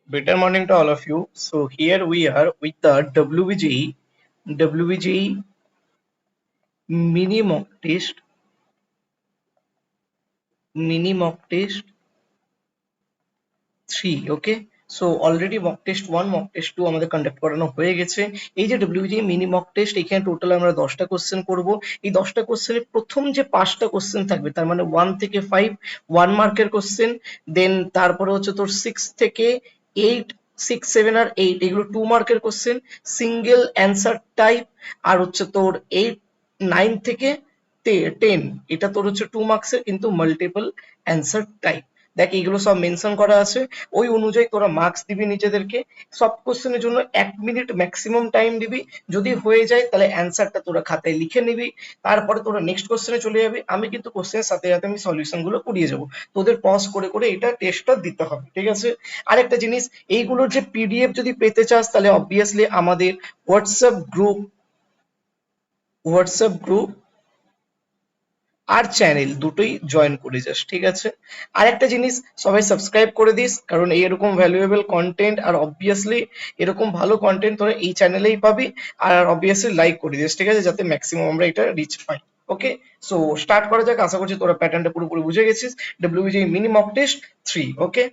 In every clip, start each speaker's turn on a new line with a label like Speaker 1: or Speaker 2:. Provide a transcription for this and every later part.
Speaker 1: Better morning to all of you. So here we are with the WBJE mini mock test 3. Okay. So already mock test 1, mock test 2 আমাদের conduct করানো হয়ে গেছে। এই যে WBJE mini mock test, এখানে total আমরা 10টা question করব। এই 10টা কোশ্চেনের প্রথম যে 5টা কোশ্চেন থাকবে, তার মানে 1 থেকে 5 1 মার্কের কোশ্চেন, দেন তারপরে হচ্ছে তোর 6 থেকে 8 6 7 আর 8 এগুলো 2 মার্কের কোশ্চেন সিঙ্গেল অ্যান্সার টাইপ, আর হচ্ছে তোর 8 9 থেকে 10 এটা তোর হচ্ছে 2 মার্কসের কিন্তু মাল্টিপল অ্যান্সার টাইপ। দেখ এইগুলো সব মেনশন করা আছে, ওই অনুযায়ী তোরা মার্কস দিবি নিজেদেরকে। সব কোশ্চেনের জন্য 1 মিনিট ম্যাক্সিমাম টাইম দিবি। যদি হয়ে যায় তাহলে অ্যান্সারটা তোরা খাতায় লিখে নিবি, তারপরে তোরা নেক্সট কোশ্চেনে চলে যাবি। আমি কিন্তু কোশ্চেনের সাথে সাথে আমি সলিউশন গুলো করিয়ে যাবো, তোদের পজ করে করে এটা টেস্টটা দিতে হবে, ঠিক আছে? আরেকটা জিনিস, এইগুলোর যে পিডিএফ যদি পেতে চাস তাহলে অবভিয়াসলি আমাদের হোয়াটসঅ্যাপ গ্রুপ আর চ্যানেল দুটোই জয়েন করে যাস, ঠিক আছে? আর একটা জিনিস, সবাই সাবস্ক্রাইব করে দিস, কারণ এরকম ভ্যালুয়েবল কন্টেন্ট আর অবভিয়াসলি এরকম ভালো কন্টেন্ট তোরা এই চ্যানেলেই পাবি। আর অবভিয়াসলি লাইক করে দিস, ঠিক আছে, যাতে ম্যাক্সিমাম আমরা এটা রিচ পাই। ওকে, সো স্টার্ট করা যাক। আশা করছি তোরা প্যাটার্নটা পুরোপুরি বুঝে গেছিস। WBJE mini mock test 3। ওকে,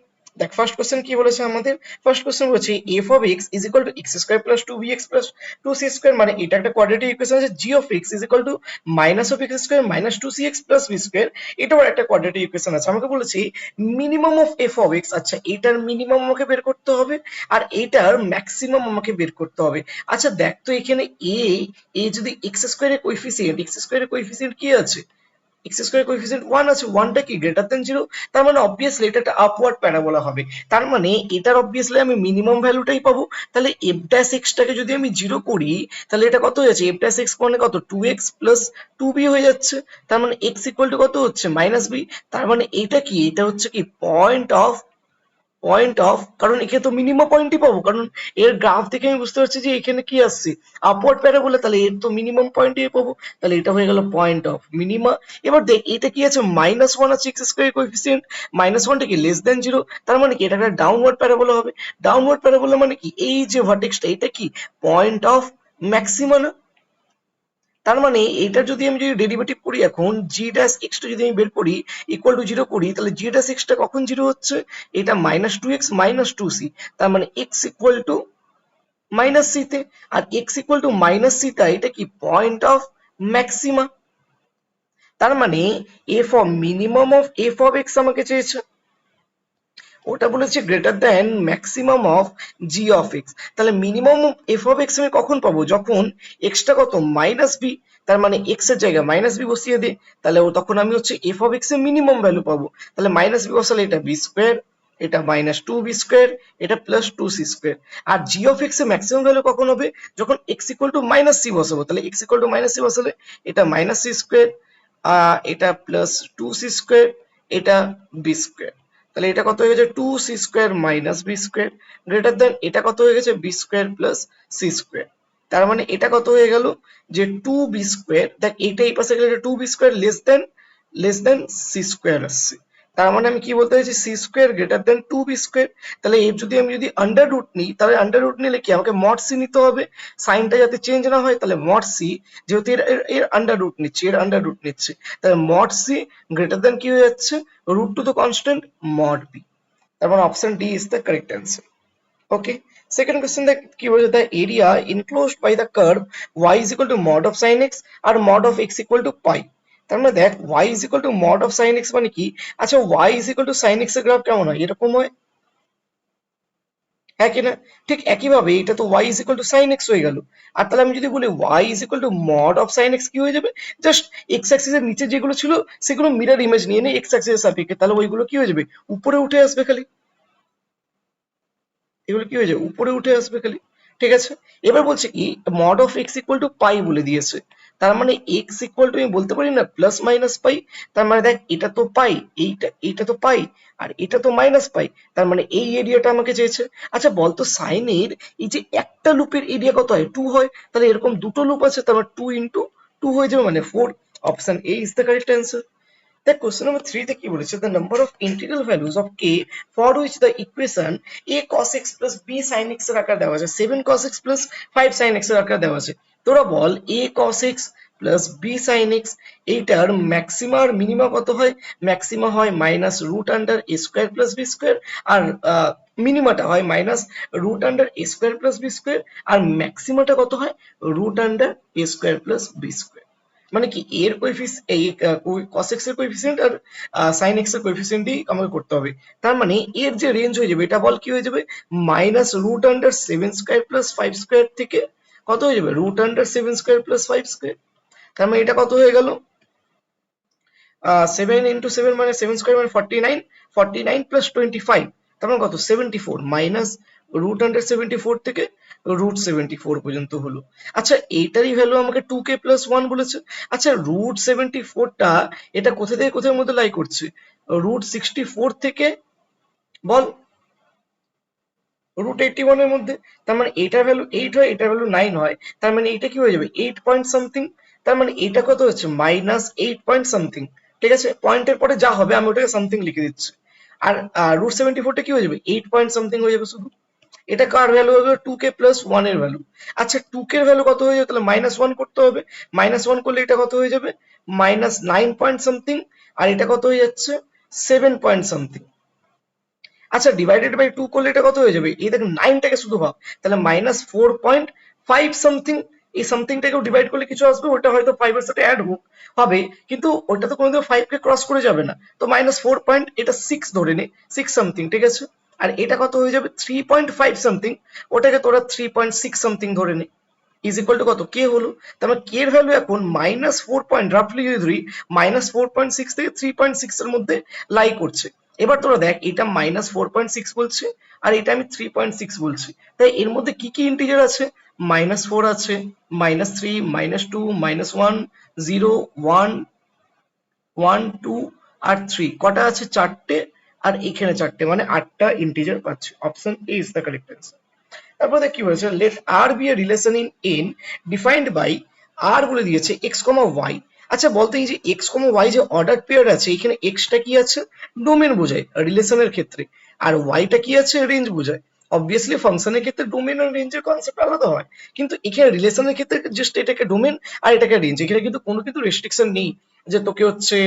Speaker 1: দেখ ফার্স্ট কোশ্চেন কি বলেছে আমাদের। ফার্স্ট কোশ্চেন বলেছে f of x is equal to x square plus 2bx plus 2c square, মানে এটা একটা কোয়াড্রেটিক ইকুয়েশন আছে। g of x is equal to minus of x square minus 2cx plus b square, এটাও একটা quadratic equation আছে। আমাকে বলেছি minimum of f of x, আচ্ছা এটার মিনিমাম আমাকে বের করতে হবে আর এটার ম্যাক্সিমাম আমাকে বের করতে হবে। আচ্ছা দেখ তো এখানে a যদি x স্কয়ার এর কোএফিসিয়েন্ট কি আছে? x স্কয়ার কোএফিসিয়েন্ট 1 আছে, 1 টা কি গ্রেটার দ্যান 0, তার মানে অবভিয়াসলি এটা একটা আপওয়ার্ড প্যারাবোলা হবে। তার মানে এটার অবভিয়াসলি আমি মিনিমাম ভ্যালুটাই পাবো। তাহলে f ড্যাশ x টাকে যদি আমি 0 করি তাহলে এটা কত হয়ে যাচ্ছে? f ড্যাশ x মানে কত? 2x প্লাস 2b হয়ে যাচ্ছে। তার মানে x ইকুয়াল টু কত হচ্ছে? -b। তার মানে এটা কি? এটা হচ্ছে কি পয়েন্ট অফ, কারণ এখানে তো মিনিমাম পয়েন্টই পাবো, কারণ এর গ্রাফ থেকে আমি বুঝতে পারছি যে এখানে কি আসছে, আপওয়ার্ড প্যারাবোলা, তাহলে এর তো মিনিমাম পয়েন্টই পাবো। তাহলে এটা হয়ে গেল পয়েন্ট অফ মিনিমা। এবার দেখ এটা কি আছে? -1 আছে এক্স স্কয়ার কোএফিসিয়েন্ট, -1টা কি লেস দেন 0, তার মানে কি এটা একটা ডাউনওয়ার্ড প্যারাবোলা হবে। ডাউনওয়ার্ড প্যারাবোলা মানে কি এই যে ভার্টেক্সটা এটা কি পয়েন্ট অফ ম্যাক্সিমা না? তার মানে এটা যদি আমি ডেরিভেটিভ করি, এখন g ড্যাশ x টা যদি আমি বের করি ইকুয়াল টু 0 করি, তাহলে g ড্যাশ x টা কখন 0 হচ্ছে? এটা -2x -2c, তার মানে x ইকুয়াল টু -c তে, আর x ইকুয়াল টু -c তে এটা কি পয়েন্ট অফ ম্যাক্সিমা। তার মানে minimum of f of x আমাকে চেয়েছে, ওটা বলেছে greater than maximum of g of x। তাহলে মিনিমাম f অফ x আমি কখন পাবো? যখন x টা কত? -b, তার মানে x এর জায়গায় -b বসিয়ে দে, তাহলে তখন আমি হচ্ছে f অফ x এর মিনিমাম ভ্যালু পাবো। তাহলে -b বসালে এটা b স্কয়ার, এটা -2b স্কয়ার, এটা +2c স্কয়ার। আর g অফ x এর ম্যাক্সিমাম ভ্যালু কখন হবে? যখন x ইকুয়াল টু -c বসাবো। তাহলে x ইকুয়াল টু -c বসালে এটা -c স্কয়ার, এটা +2c স্কয়ার, এটা b স্কয়ার। তাহলে এটা কত হয়ে গেছে? 2c square minus b square, greater than এটা কত হয়ে গেছে? b square plus c square. তার মানে এটা কত হয়ে গেল? যে 2b স্কয়ার, দেখ এইটা এই পাশে গেলে 2b square less than c square আসছে। তার মানে আমি কি বলতে চাইছি? c square greater than 2b square. তাহলে এর যদি আন্ডার রুট নিই, তাহলে আন্ডার রুট নিলে কি আমাকে মড c নিতে হবে, সাইনটা যাতে চেঞ্জ না হয়। তাহলে মড c, যেহেতু এর আন্ডার রুট নিচ্ছে, তাহলে মড c গ্রেটার দেন কি হয়ে যাচ্ছে? root to the constant mod b. তার মানে option D is the correct answer. Okay, second question দেখ কি বলেছে, the area enclosed by the curve y is equal to mod of sin x আর mod of x equal to pi। তার মানে দেখ y is equal to mod of sin x মানে কি? আচ্ছা y is equal to sin x এর graph কেমন হয়? এরকম হয়, হ্যাঁ কিনা? ঠিক একইভাবে এটা তো y is equal to sin x হয়ে গেল। আর তাহলে আমি যদি বলি y is equal to mod of sin x কি হয়ে যাবে? জাস্ট x অ্যাক্সিস এর নিচে যেগুলো ছিল সেগুলো মিরর ইমেজ নিয়ে নে x অ্যাক্সিস এর সাপেক্ষে, তাহলে ওইগুলো কি হয়ে যাবে? উপরে উঠে আসবে খালি, এগুলো কি হয়ে যাবে? উপরে উঠে আসবে খালি, ঠিক আছে? এবার বলছে কি mod of x equal to pi বলে দিয়েছে, তার মানে x ইকুয়াল টু আমি বলতে পারি না প্লাস মাইনাস পাই। তার মানে দেখ এটা তো পাই, এইটা তো পাই, আর এটা তো মাইনাস পাই, তার মানে এই এরিয়াটা আমাকে চেয়েছে। আচ্ছা বলতো সাইনের এই যে একটা লুপের এরিয়া কত হয়? 2 হয়, তাহলে এরকম দুটো লুপ আছে, তার মানে 2 ইন্টু 2 হয়ে যাবে, মানে 4। Option A is the correct answer. The question number 3 তে কি বলেছে, the number of integral values of k for which the equation a cos x plus b sin x এর আকার দেওয়া আছে, 7 cos x plus 5 sin x এর আকার দেওয়া আছে। তোরা বল a cos x plus b sin x এইটার ম্যাক্সিমা আর মিনিমা কত হয়? ম্যাক্সিমা হয় minus root under a square plus b square, আর মিনিমাটা হয় minus root under a square plus b square, আর ম্যাক্সিমাটা কত হয়? Root under a square plus b square. মানে কি এর এই cos x এর কোএফিসিয়েন্ট আর sin x এর কোএফিসিয়েন্টই আমাকে করতে হবে। তার মানে এর যে রেঞ্জ হয়ে যাবে, এটা বল কি হয়ে যাবে? Minus root under 7 square plus 5 square থেকে কত হয়ে যাবে? Root under 7 square plus 5 square. তার মানে এটা কত হয়ে গেল? 7 ইন্টু 7 মানে 7 স্কয়ার মানে 49, 49 প্লাস 25 তার মানে কত? 74 মাইনাস রুট আন্ডার 74 থেকে রুট 74 পর্যন্ত হলো। আচ্ছা এইটারই ভ্যালু আমাকে 2k প্লাস 1 বলেছে। আচ্ছা রুট 74টা এটা কোথা থেকে কোথার মধ্যে লাই করছে? রুট 64 থেকে বল রুট 81 এর মধ্যে। তার মানে এটার ভ্যালু 8 হয়, এটার ভ্যালু 9 হয়। তার মানে এটা কি হয়ে যাবে? 8 পয়েন্ট সামথিং। তার মানে এটা কত হচ্ছে? Minus 8 point something. ঠিক আছে, পয়েন্টের পরে যা হবে আমি ওটাকে সামথিং লিখে দিচ্ছি। আর রুট 74টা কি হয়ে যাবে? 8 পয়েন্ট সামথিং হয়ে যাবে শুধু। এটা কার ভ্যালু হবে? 2k প্লাস 1 এর ভ্যালু। আচ্ছা 2k এর ভ্যালু কত হয়ে যাবে? তাহলে মাইনাস 1 করতে হবে। মাইনাস 1 করলে এটা কত হয়ে যাবে? Minus 9 point something. আর এটা কত হয়ে যাচ্ছে? 7 পয়েন্ট সামথিং। আচ্ছা ডিভাইডেড বাই 2 করলে এটা কত হয়ে যাবে? এই দেখুন 9টাকে শুধু ভাব, তাহলে মাইনাস 4.5 সামথিং। এই সামথিংটাকেও ডিভাইড করলে কিছু আসবে, ওটা হয়তো 5 এর সাথে অ্যাড হবে, কিন্তু ওটা তো কোনোদিন 5 কে ক্রস করে যাবে না। তো মাইনাস 4 পয়েন্ট এটা 6 ধরে নে, 6 সামথিং। ঠিক আছে, আর এটা কত হয়ে যাবে? 3.5 সামথিং। ওটাকে তোরা 3.6 সামথিং ধরে নে, ইজ ইকুয়াল টু কত? কে হলো। তার মানে কে এর ভ্যালু এখন মাইনাস 4 পয়েন্ট, রাফলি যদি ধরি মাইনাস 4.6 থেকে 3.6 এর মধ্যে লাই করছে। এবার তোরা দেখ এটা মাইনাস 4.6 বলছে আর এটা আমি 3.6 বলছি, তাই এর মধ্যে কি কি ইন্টিজার আছে? মাইনাস 4 আছে, মাইনাস 3, মাইনাস 2, মাইনাস 1, 0, 1, 1, 2 আর 3 কটা আছে? 4টে। আর এখানে 4টে, মানে 8টা ইন্টিজার পাচ্ছি। Option A is the correct answer. তারপর দেখ কি বলেছে, let R be a relation in N defined by R বলে দিয়েছে এক্স কমা ওয়াই। আচ্ছা বলতো এই যে এক্স কমা ওয়াই যে অর্ডার পেয়ার আছে, এখানে এক্সটা কি আছে? ডোমেন বোঝায় রিলেশনের ক্ষেত্রে, আর ওয়াইটা কি আছে? রেঞ্জ বোঝায়। অবভিয়াসলি ফাংশনের ক্ষেত্রে ডোমেন আর রেঞ্জের কনসেপ্ট আলাদা হয়, কিন্তু এখানে রিলেশনের ক্ষেত্রে জাস্ট এটাকে ডোমেন আর এটাকে রেঞ্জ। এখানে কিন্তু কোনো কিন্তু রেস্ট্রিকশন নেই যে তোকে হচ্ছে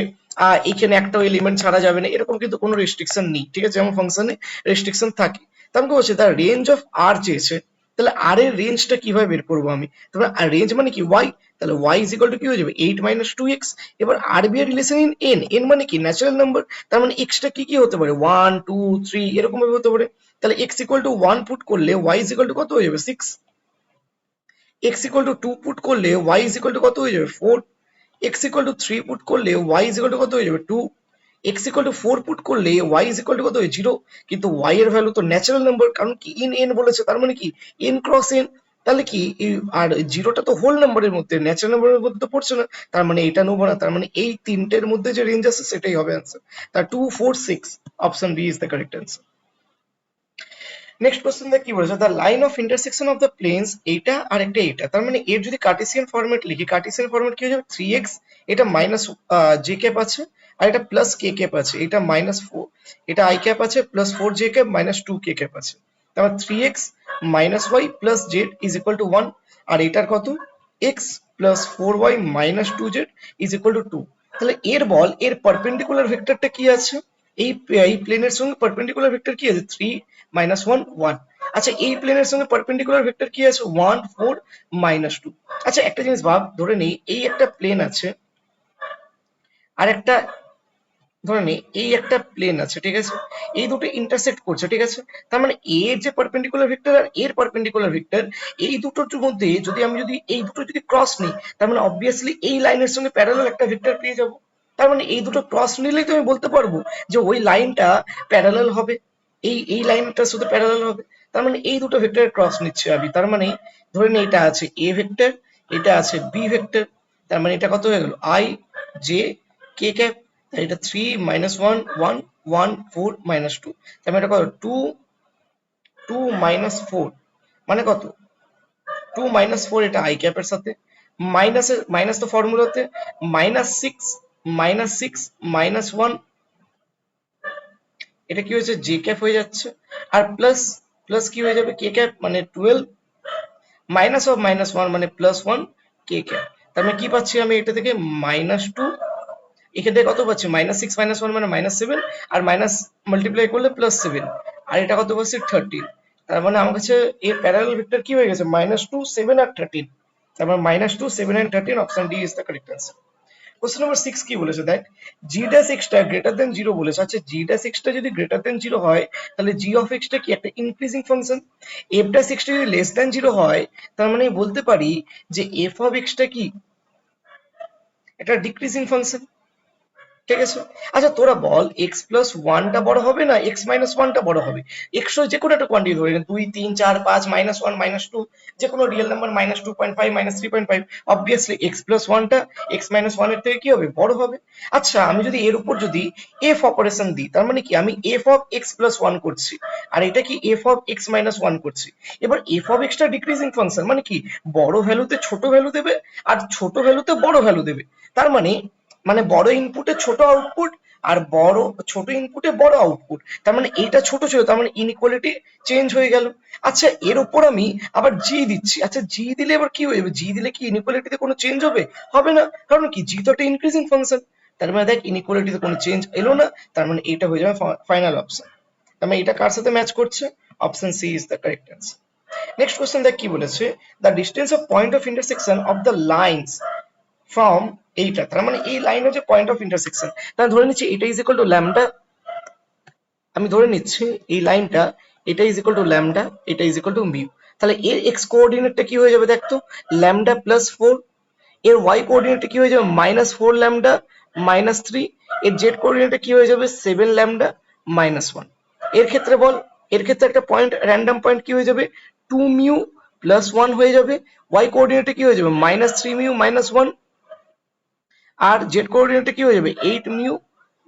Speaker 1: এখানে একটা এলিমেন্ট ছাড়া যাবে না, এরকম কিন্তু কোনো রেস্ট্রিকশন নেই। ঠিক আছে, যেমন ফাংশনে রেস্ট্রিকশন থাকে। তো আমাকে বলছে তার রেঞ্জ অফ আর চেয়েছে, তাহলে আর এর রেঞ্জটা কিভাবে বের করবো আমি? তাহলে রেঞ্জ মানে কি? ওয়াই। তাহলে ওয়াই ইজ ইকুয়াল টু কি হয়ে যাবে? 8 মাইনাস 2x। এবার আর বি এর রিলেশন ইন এন, এন মানে কি? Natural number. তার মানে এক্সটা কি কি হতে পারে? 1, 2, 3 এরকম ভাবে হতে পারে। তাহলে এক্স ইকুয়াল টু 1 পুট করলে ওয়াই ইজ ইকুয়াল টু কত হয়ে যাবে? 6। এক্স ইকুয়াল টু 2 পুট করলে ওয়াই ইজ ইকুয়াল টু কত হয়ে যাবে? 4। এক্স ইকুয়াল টু 3 পুট করলে ওয়াই ইজ ইকুয়াল টু কত হয়ে যাবে? 2। এক্স ইকুয়াল টু 4 পুট করলে ওয়াই ইজ ইকুয়াল টু কত হয়? 0। কিন্তু ওয়াই এর ভ্যালু তো ন্যাচারাল নাম্বার, কারণ কি ইন এন বলেছে, তার মানে কি এন ক্রস এন। তাহলে কি আর জিরোটা তো হোল নাম্বারের মধ্যে, ন্যাচারাল নাম্বারের মধ্যে তো পড়ছে না, তার মানে এটা নেবো না। তার মানে এই তিনটের মধ্যে যে রেঞ্জ আছে সেটাই হবে অ্যান্সার। তার 2, 4, 6 option B is the correct answer. Next question দেখ কি বলেছে, the line of intersection of the planes এইটা আর একটা এইটা। তার মানে এর যদি কার্টেসিয়ান ফরম্যাট লিখি, কার্টেসিয়ান ফরম্যাট কি হয়ে যাবে? 3x, এটা মাইনাস জে ক্যাপ আছে, আর এটা প্লাস কে ক্যাপ আছে, এটা মাইনাস 4, এটা আই ক্যাপ আছে, plus 4 j cap minus 2 k cap আছে। তারপর 3x minus y plus z is equal to 1, আর এটার কত? x plus 4y minus 2z is equal to 2। তাহলে এর বল এর পারপেন্ডিকুলার ভেক্টরটা কি আছে? এই প্লেনের সঙ্গে পারপেন্ডিকুলার ভেক্টর কি আছে? 3, মাইনাস 1, 1। আচ্ছা এই প্লেনের সঙ্গে পারপেন্ডিকুলার ভেক্টর কি আছে? 1, 4, মাইনাস 2। আচ্ছা একটা জিনিস ভাব, ধরে নেই এই একটা প্লেন আছে আর একটা, ধরে নে এই একটা প্লেন আছে, ঠিক আছে, এই দুটো ইন্টারসেক্ট করছে, ঠিক আছে। তার মানে এর যে পারপেন্ডিকুলার ভেক্টর আর এর পারপেন্ডিকুলার ভেক্টর, এই দুটোর মধ্যে যদি আমি এই দুটো যদি ক্রস নিই, তার মানে অবভিয়াসলি এই লাইনের সঙ্গে প্যারালাল একটা ভেক্টর পেয়ে যাব। তার মানে এই দুটো ক্রস নিলেই তো আমি বলতে পারবো যে ওই লাইনটা প্যারালাল হবে, এই লাইনটার সাথে প্যারালাল হবে। তার মানে এই দুটো ভেক্টরের ক্রস নিচ্ছে আমি। তার মানে ধরে নে এটা আছে এ ভেক্টর, এটা আছে বি ভেক্টর। তার মানে এটা কত হয়ে গেল? I J K cap. এটা 3, মাইনাস 1, 1, 1, 4, মাইনাস 2। তার মানে এটা কত? 2, 2, মাইনাস 4 মানে কত? 2, মাইনাস 4 এটা আই ক্যাপের সাথে, মাইনাস তো ফর্মুলাতে মাইনাস 6 -6 -1, এটা কি হয়েছে জে ক্যাপ হয়ে যাচ্ছে, আর প্লাস প্লাস কি হয়ে যাবে কে ক্যাপ মানে 12 -1 মানে +1 কে ক্যাপ। তার মানে কি পাচ্ছি আমি এটা থেকে -2, এখান থেকে কত পাচ্ছি -6 -1 মানে -7, আর মাইনাস মাল্টিপ্লাই করলে +7, আর এটা কত পাচ্ছি 13। তার মানে আমার কাছে এর প্যারালাল ভেক্টর কি হয়ে গেছে -2 7 আর 13। তার মানে -2 7 and 13, option D is the correct answer. Question number 6 কি বলেছে দেখ, g ড্যাশ x টা গ্রেটার দেন 0 বলেছে। আচ্ছা g ড্যাশ x টা যদি গ্রেটার দেন 0 হয় তাহলে g অফ x টা কি একটা increasing function, f dash x টা যদি লেস দেন 0 হয় তার মানে বলতে পারি যে f অফ x টা কি একটা ডিক্রিজিং ফাংশন। ঠিক আছে, আচ্ছা তোরা বল x প্লাস ওয়ানটা বড় হবে না x মাইনাস ওয়ানটা বড় হবে? x যে কোনো একটা কোয়ান্টিটি ধরে নিন, 2 3 4 5 -1 -2, যে কোনো real number -2.5 -3.5, obviously x plus ওয়ানটা x মাইনাস ওয়ান এর থেকে কি হবে বড় হবে। আচ্ছা আমি যদি এর উপর যদি f অপারেশন দিই তার মানে কি আমি f of x plus one করছি আর এটা কি f of x minus one করছি। এবার f অফ x টা ডিক্রিজিং ফাংশন মানে কি বড় ভ্যালুতে ছোট ভ্যালু দেবে আর ছোট ভ্যালুতে বড় ভ্যালু দেবে। তার মানে বড় ইনপুটে ছোট আউটপুট আর ছোট ইনপুটে বড় আউটপুট। তার মানে এইটা ছোট ছিল, তার মানে ইনইকুয়ালিটি চেঞ্জ হয়ে গেল। আচ্ছা এর উপর আমি আবার জি দিচ্ছি, আচ্ছা জি দিলে এবার কি হয়ে যাবে, জি দিলে কি ইনইকুয়ালিটিতে কোনো চেঞ্জ হবে? হবে না, কারণ কি জি তো একটা ইনক্রিজিং ফাংশন। তার মানে দেখ ইনইকুয়ালিটিতে কোনো চেঞ্জ এলো না, তার মানে এটা হয়ে যাবে ফাইনাল অপশন। তার মানে এটা কার সাথে ম্যাচ করছে, option C is the correct answer. Next question দেখ কি বলেছে, the distance of point of intersection of the lines from এইটা। তার মানে এই লাইন হচ্ছে পয়েন্ট অফ ইন্টারসেকশন। তাহলে ধরে নিচ্ছি এটা ইজ ইকুয়াল টু ল্যামডা, আমি ধরে নিচ্ছি এই লাইনটা এটা ইজ ইকুয়াল টু ল্যামডা, এটা ইজ ইকুয়াল টু মিউ। তাহলে এর এক্স কোঅর্ডিনেটটা কি হয়ে যাবে দেখতো, ল্যামডা প্লাস 4। এর ওয়াই কোঅর্ডিনেটটা কি হয়ে যাবে -4 ল্যামডা -3। এর জেড কোঅর্ডিনেটটা কি হয়ে যাবে 7 ল্যামডা -1। এর ক্ষেত্রে বল, এর ক্ষেত্রে একটা পয়েন্ট র্যান্ডম পয়েন্ট কি হয়ে যাবে 2 মিউ প্লাস 1 হয়ে যাবে। ওয়াই কোঅর্ডিনেটটা কি হয়ে যাবে -3 মিউ -1, আর জেড কোঅর্ডিনেটে কি হয়ে যাবে 8 মিউ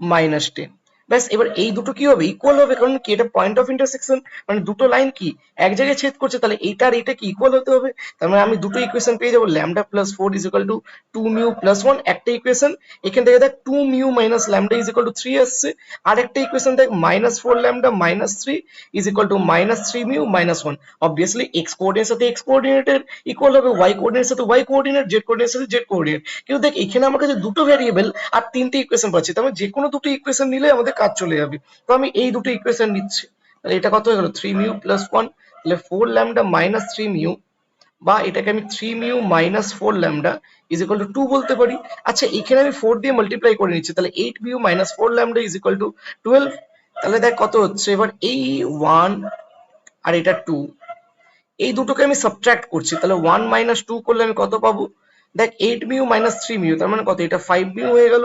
Speaker 1: -10। ব্যাস এবার এই দুটো কি হবে ইকুয়াল হবে, কারণ কি এটা পয়েন্ট অফ ইন্টারসেকশন, মানে দুটো লাইন কি এক জায়গায় ছেদ করছে, তাহলে এইটা আর এটা কি ইকুয়াল হতে হবে। তার মানে আমি দুটো ইকুয়েশন পেয়ে যাবো, lambda plus 4 is equal to 2 mu plus 1 একটা ইকুয়েশন, এখান থেকে দেখ 2 mu minus lambda is equal to 3 আসছে, আর একটা ইকুয়েশন দেখ -4 lambda -3 is equal to -3 mu -1। Obviously X কোঅর্ডিনেটের সাথে এক্স কোঅর্ডিনেটের ইকুয়াল হবে, ওয়াই কোঅর্ডিনেটের সাথে ওয়াই কোঅর্ডিনেট, জেড কোঅর্ডিনেটের সাথে জেড কোঅর্ডিনেট। কিন্তু দেখ এখানে আমার কাছে দুটো ভ্যারিয়েবল আর তিনটে ইকুয়েশন পাচ্ছি, তার মানে যে কোনো দুটো ইকুয়েশন নিলে আমাদের কাজ চলে যাবে। তো আমি এই দুটো ইকুয়েশন নিচ্ছি, তাহলে এটা কত হয়ে গেল 3 মিউ প্লাস 1, তাহলে 4 ল্যামডা -3 মিউ, বা এটাকে আমি 3 mu -4 lambda is equal to 2 বলতে পারি। আচ্ছা এখানে আমি 4 দিয়ে মাল্টিপ্লাই করে নিচ্ছি, তাহলে 8 mu -4 lambda is equal two 12। তাহলে দেখ কত হচ্ছে, এবার এই 1 আর এটা 2, এই দুটোকে আমি সাবট্রাক্ট করছি, তাহলে 1 -2 করলে আমি কত পাবো, দেখ 8 মিউ -3 মিউ, তার মানে কত, এটা 5 মিউ হয়ে গেল,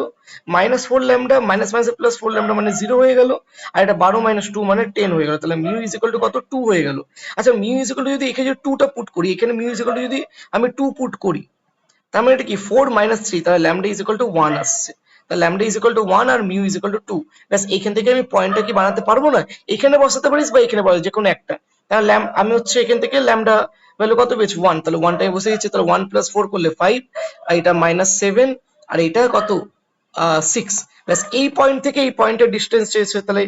Speaker 1: -4 lambda minus minus plus 4 lambda মানে 0 হয়ে গেল, আর এটা 12 -2 মানে 10 হয়ে গেল, তাহলে মিউ ইজ ইকুয়াল টু কত 2 হয়ে গেল। আচ্ছা মিউ ইজ ইকুয়াল টু যদি এখানে যদি 2 টা পুট করি, এখানে মিউ ইজ ইকুয়াল টু যদি আমি 2 পুট করি, তার মানে এটা কি 4 -3, তাহলে ল্যামডা ইজ ইকুয়াল টু 1 আসছে। তাহলে ল্যামডা ইজ ইকুয়াল টু 1 আর মিউ ইজ ইকুয়াল টু 2। ব্যাস এখান থেকে আমি পয়েন্টটা কি বানাতে পারবো না, এখানে বসাতে পারিস বা এখানে বসাতে, যে কোনো একটা। তাহলে আমি হচ্ছে এখান থেকে ল্যামডা ভ্যালু কত পেয়েছি 1, তাহলে 1 টাই বসে দিচ্ছি, তাহলে 1 প্লাস 4 করলে 5, আর এটা -7, আর এটা কত 6। ব্যাস এই পয়েন্ট থেকে এই পয়েন্টের ডিস্টেন্স চেয়েছে, তাহলে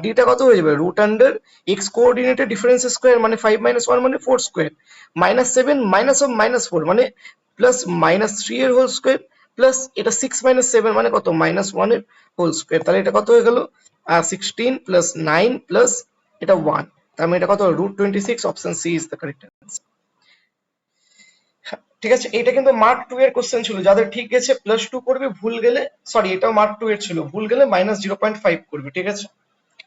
Speaker 1: ডিটা কত হয়ে যাবে এক্স কোঅর্ডিনেটের ডিফারেন্স স্কোয়ার মানে 5 -1 মানে 4 স্কোয়ার, -7 -4 মানে প্লাস -3 এর হোল স্কোয়ার, প্লাস এটা 6 -7 মানে কত -1 এর হোল স্কোয়ার, তাহলে এটা কত হয়ে গেল 16 প্লাস 9 প্লাস এটা 1, তার মানে এটা কত √26, option C is the correct answer. ঠিক আছে, এটা কিন্তু মার্ক 2 এর কোশ্চেন ছিল, যাদের ঠিক গেছে +2 করবে, ভুল গেলে সরি এটাও মার্ক 2 এর ছিল, ভুল গেলে -0.5 করবে। ঠিক আছে,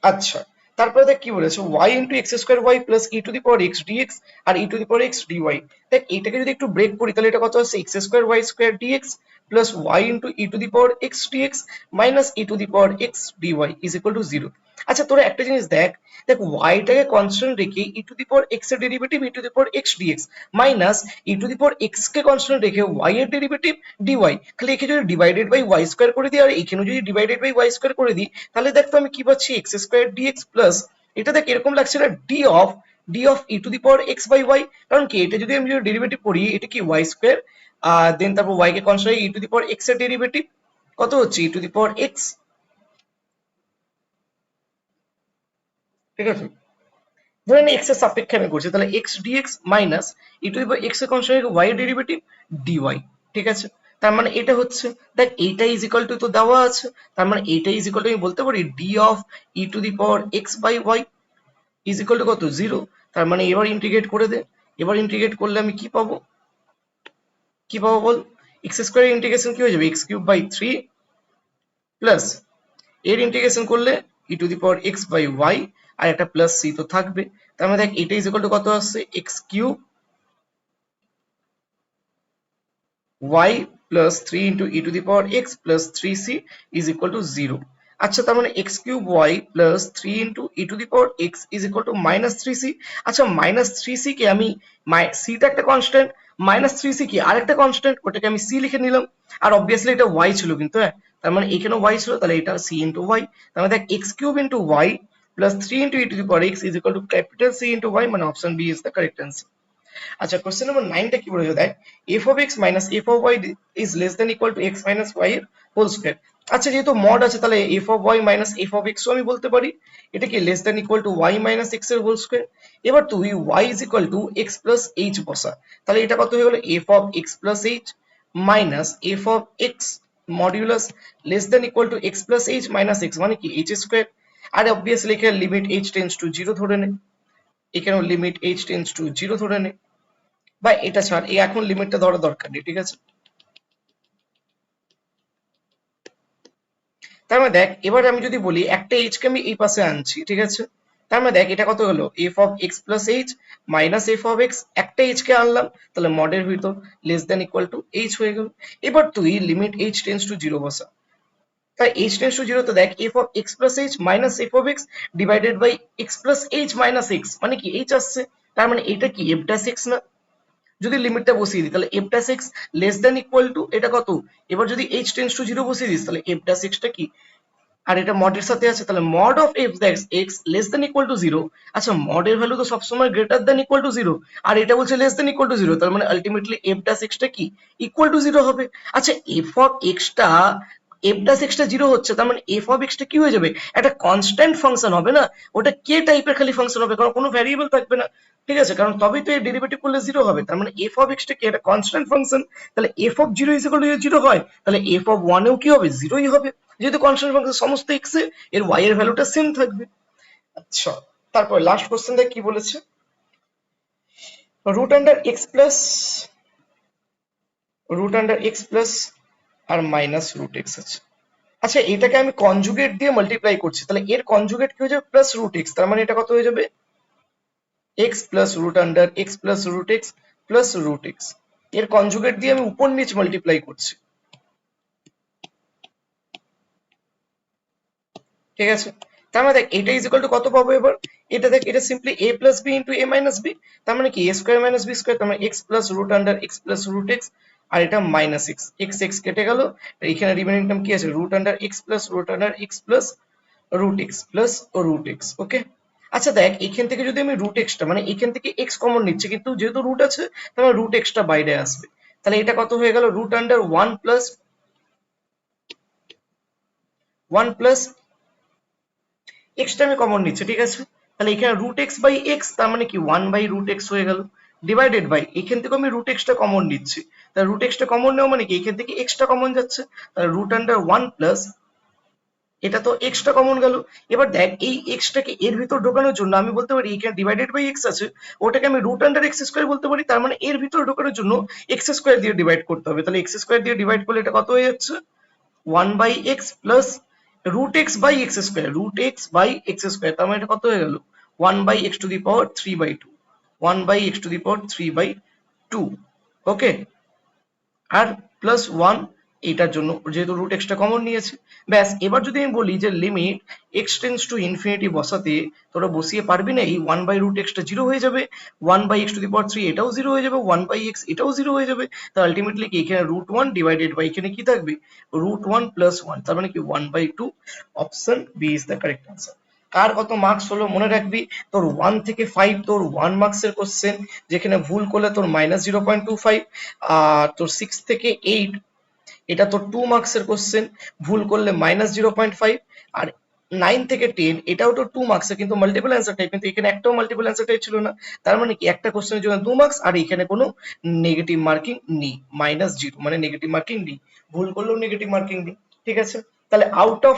Speaker 1: আচ্ছা তারপরে দেখ কি বলেছে, y into x square y plus e to the power x dx আর e to the power x dy. দেখ এটাকে যদি একটু ব্রেক করি তাহলে এটা কত হচ্ছে x square y square dx plus y into E to the power x dx minus e to the power x dy is equal to 0। আচ্ছা তোরা একটা জিনিস দেখ, দেখ ওয়াইটাকে কনস্ট্যান্ট রেখে e to the power x এর derivative e to the power x dx minus e to the power x কে কনস্ট্যান্ট রেখে ওয়াই এর ডেরিভেটিভ ডিওয়াই, তাহলে একে যদি ডিভাইডেড বাই ওয়াই স্কোয়ার করে দিই আর এখানে যদি ডিভাইডেড বাই ওয়াই স্কোয়ার করে দিই, তাহলে দেখ তো আমি কি পাচ্ছি এক্স স্কোয়ার ডিএক্স প্লাস এটা দেখ এরকম লাগছে না d of e to the power x by y, কারণ কি এটা যদি আমি ডেরিভেটিভ করি এটা কি ওয়াই স্কোয়ার দেন তারপর ওয়াই কে constant e to the power x এর ডেরিভেটিভ কত হচ্ছে e to the power x, ঠিক আছে? ধরে নি x এর সাপেক্ষে আমি করছি, তাহলে x dx minus e to the power x এর কনস্ট্যান্ট y এর ডেরিভেটিভ dy, ঠিক আছে? তার মানে এটা হচ্ছে, দেখ এইটা ইজ ইকুয়াল টু তো দেওয়া আছে, তার মানে এইটা ইজ ইকুয়াল টু আমি বলতে পারি d of e to the power x by y is equal to কত, 0। তার মানে এবার ইন্টিগ্রেট করে দে, এবার ইন্টিগ্রেট করলে আমি কি পাবো, কি পাবো বল, এক্স স্কোয়ার ইন্টিগ্রেশন কি হয়ে যাবে, এক্স কিউব বাই 3 প্লাস এর ইন্টিগ্রেশন করলে E to the power x by Y, আর একটা প্লাস সি তো থাকবে। তার মানে দেখ এটা ইজ ইকুয়াল টু কত আসছে, x cube y plus 3 into E to the power x plus 3c is equal to 0। আচ্ছা, তার মানে x cube y plus 3 into E to the power x is equal to minus 3c। আচ্ছা, minus 3c কে আমি, সিটা একটা constant, minus 3c কি আরেকটা constant, ওটাকে আমি সি লিখে নিলাম। আর অবভিয়াসলি এটা ওয়াই ছিল কিন্তু, হ্যাঁ, তার মানে এখানেও ওয়াই ছিল, তাহলে এটা সি ইন্টু ওয়াই। তার মানে দেখ X cube into Y plus 3 into E to the power x is equal to capital C into Y, মানে option B is the correct answer. আচ্ছা, কোশ্চেন নম্বর 9টা কি বলেছে দেখ, f of x minus f of y is less than equal to x minus y এর whole square. আচ্ছা, যেহেতু mod আছে তাহলে f of y minus f of x ও আমি বলতে পারি, এটা কি less than equal to y minus x এর হোল স্কয়ার। এবার তুই y is equal to x plus h বসা, তাহলে এটা কত হয়ে গেল, f of x plus h minus f of x modulus less than equal to x plus h minus x, মানে কি h স্কয়ার। আর অবভিয়াসলি এখানে লিমিট h টেন্ডস টু 0 ধরে নে, এখানেও লিমিট h টেন্ডস টু 0 ধরে নে, বা এটা ছাড়, এই এখন লিমিটটা ধরার দরকার নেই, ঠিক আছে? তার মানে দেখ এবার আমি যদি বলি একটা এইচ কে আমি এই পাশে আনছি, ঠিক আছে? তার মানে দেখ এটা কত হলো, F of x plus h minus f of x, একটা এইচ কে আনলাম, তাহলে মডের ভিতর less than equal to H হয়ে গেল। এবার তুই লিমিট এইচ টেন্স টু 0 বসা, তাই এইচ টেন্স টু 0 তো দেখ f of x plus h minus f of x divided by x plus h minus x, মানে কি এইচ আসছে, তার মানে এটা কি এফ ড্যাশ এক্স না? যদি লিমিটটা বসিয়ে দিই তাহলে F dash x less than equal to এটা কত, এবার যদি এইচ টেন্স টু 0 বসিয়ে দিস তাহলে এফ ড্যাশ এক্সটা কি, আর এটা মডের সাথে আছে, তাহলে mod of F dash x less than equal to 0। আচ্ছা, মডের ভ্যালু তো সবসময় গ্রেটার দেন ইকুয়াল টু 0, আর এটা বলছে লেস দেন ইকুয়াল টু 0, তার মানে আলটিমেটলি এফ ড্যাশ এক্সটা কি ইকুয়াল টু 0 হবে। আচ্ছা, F of extra, F dash extra 0 হচ্ছে, তার মানে এফ অফ এক্সটা কি হয়ে যাবে, একটা কনস্ট্যান্ট ফাংশন হবে না, ওটা কে টাইপের খালি ফাংশন হবে, কারণ কোনো ভ্যারিয়েবল থাকবে না, ঠিক আছে? কারণ তবেই তো এর ডেরিভেটিভ করলে 0 হবে, তার মানে এফ অফ এক্সটা কি একটা কনস্ট্যান্ট ফাংশন, তাহলে F of 0 is equal to 0 হয়, তাহলে এফ অফ 1 এও কি হবে, 0ই হবে, যেহেতু কনস্ট্যান্ট ফাংশন সমস্ত এক্স এ এর ওয়াই এর ভ্যালুটা সেম থাকবে। আচ্ছা, তারপর লাস্ট কোশ্চেন দেখ কি বলেছে, root under x plus, root under x plus আর মাইনাস রুট এক্স আছে। আচ্ছা, এটাকে আমি কনজুগেট দিয়ে মাল্টিপ্লাই করছি, তাহলে এর কনজুগেট কি হয়ে যাবে, প্লাস রুট এক্স, তার মানে এটা কত হয়ে যাবে, x plus root under x plus root x plus root x, এর কনজুগেট দিয়ে আমি উপর নিচ মাল্টিপ্লাই করছি, ঠিক আছে? তার মানে দেখ এটা ইজ ইকুয়াল টু কত পাবো এবার, এটা দেখ এটা simply a plus B into A minus B, তার মানে কি A square minus B square, তার মানে X plus root under x plus root X, আর এটা মাইনাস এক্স, এক্স এক্স কেটে গেল, এখানে রিমেনিং টার্ম কি আছে, root under x plus root under x plus root x plus root X, okay? আচ্ছা দেখ এখান থেকে যদি আমি রুট এক্সটা, মানে এখান থেকে এক্স কমন নিচ্ছে, কিন্তু যেহেতু রুট আছে তাহলে রুট এক্সটা বাইরে আসবে, তাহলে এটা কত হয়ে গেল, রুট আন্ডার ওয়ান প্লাস এক্সটা আমি কমন নিচ্ছি, ঠিক আছে? তাহলে এখানে রুট এক্স বাই এক্স, তার মানে কি 1 বাই রুট এক্স হয়ে গেল, ডিভাইডেড বাই এখান থেকে আমি রুট এক্সটা কমন নিচ্ছি, তাহলে রুট এক্সটা কমন নেওয়া মানে কি এখান থেকে এক্সটা কমন যাচ্ছে, তাহলে রুট আন্ডার 1 প্লাস, এটা তো এক্সটা কমন গেল। এবার দেখ এই এক্সটাকে এর ভিতর ঢোকানোর জন্য আমি বলতে পারি এখানে ডিভাইডেড বাই এক্স আছে, ওটাকে আমি রুট আন্ডার এক্স স্কোয়ার বলতে পারি, তার মানে এর ভিতর ঢোকানোর জন্য এক্স স্কোয়ার দিয়ে ডিভাইড করতে হবে, তাহলে এক্স স্কোয়ার দিয়ে ডিভাইড করলে এটা কত হয়ে যাচ্ছে, 1 by x plus root x by x square, root x by x square, তার মানে এটা কত হয়ে গেল, 1 by x to the power 3/2, 1 by x to the power 3/2, okay? আর প্লাস 1 এটার জন্য যেহেতু রুট এক্সটা কমন নিয়েছে, ব্যাস। এবার যদি আমি বলি যে limit x tends to infinity বসাতে, তোরা বসিয়ে পারবি না, এই 1 বাই রুট এক্সটা 0 হয়ে যাবে, 1 বাই এক্স টু দি পাওয়ার 3 এটাও 0 হয়ে যাবে, 1 বাই এক্স এটাও 0 হয়ে যাবে, তো আলটিমেটলি কি এখানে রুট 1 ডিভাইডেড বাই এখানে কি থাকবে, রুট 1 প্লাস 1, তার মানে কি 1/2, option B is the correct answer. কার কত মার্কস হলো মনে রাখবি, তোর 1 থেকে 5 তোর 1 মার্কসের কোশ্চেন, যেখানে ভুল করলে তোর -0.25, আর তোর 6 থেকে 8 এটা তো 2 মার্কসের কোশ্চেন, ভুল করলে -0.5। আর 9 থেকে 10 এটাও তো 2 মার্কসের, কিন্তু মাল্টিপল অ্যান্সার টাইপ, কিন্তু এখানে একটাও মাল্টিপল অ্যান্সার টাইপ ছিল না। তার মানে কি একটা কোশ্চেনের জন্য 2 মার্কস, আর এখানে কোনো নেগেটিভ মার্কিং নেই, -0 মানে নেগেটিভ মার্কিং নেই, ভুল করলেও নেগেটিভ মার্কিং নেই। ঠিক আছে, তাহলে আউট অফ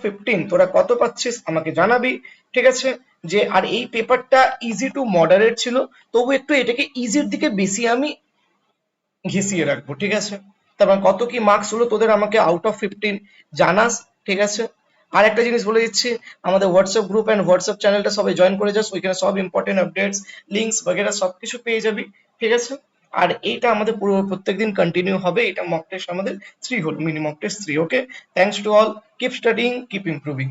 Speaker 1: 15 তোরা কত পাচ্ছিস আমাকে জানাবি। ঠিক আছে, যে আর এই পেপারটা ইজি টু মডারেট ছিল, তবু একটু এটাকে ইজির দিকে বেশি আমি ঘেঁষিয়ে রাখবো। ঠিক আছে, তারপর কত কি মার্কস হলো তোদের আমাকে আউট অফ 15 জানাস। ঠিক আছে, আর একটা জিনিস বলে দিচ্ছি, আমাদের হোয়াটসঅ্যাপ গ্রুপ অ্যান্ড হোয়াটসঅ্যাপ চ্যানেলটা সবাই জয়েন করে যাস, ওইখানে সব ইম্পর্টেন্ট আপডেটস, লিঙ্কস বগেরা সবকিছু পেয়ে যাবি। ঠিক আছে, আর এইটা আমাদের পুরো প্রত্যেকদিন কন্টিনিউ হবে। এটা মক টেস্ট আমাদের 3 হলো, mini mock test 3। Okay, thanks to all, keep studying, keep improving.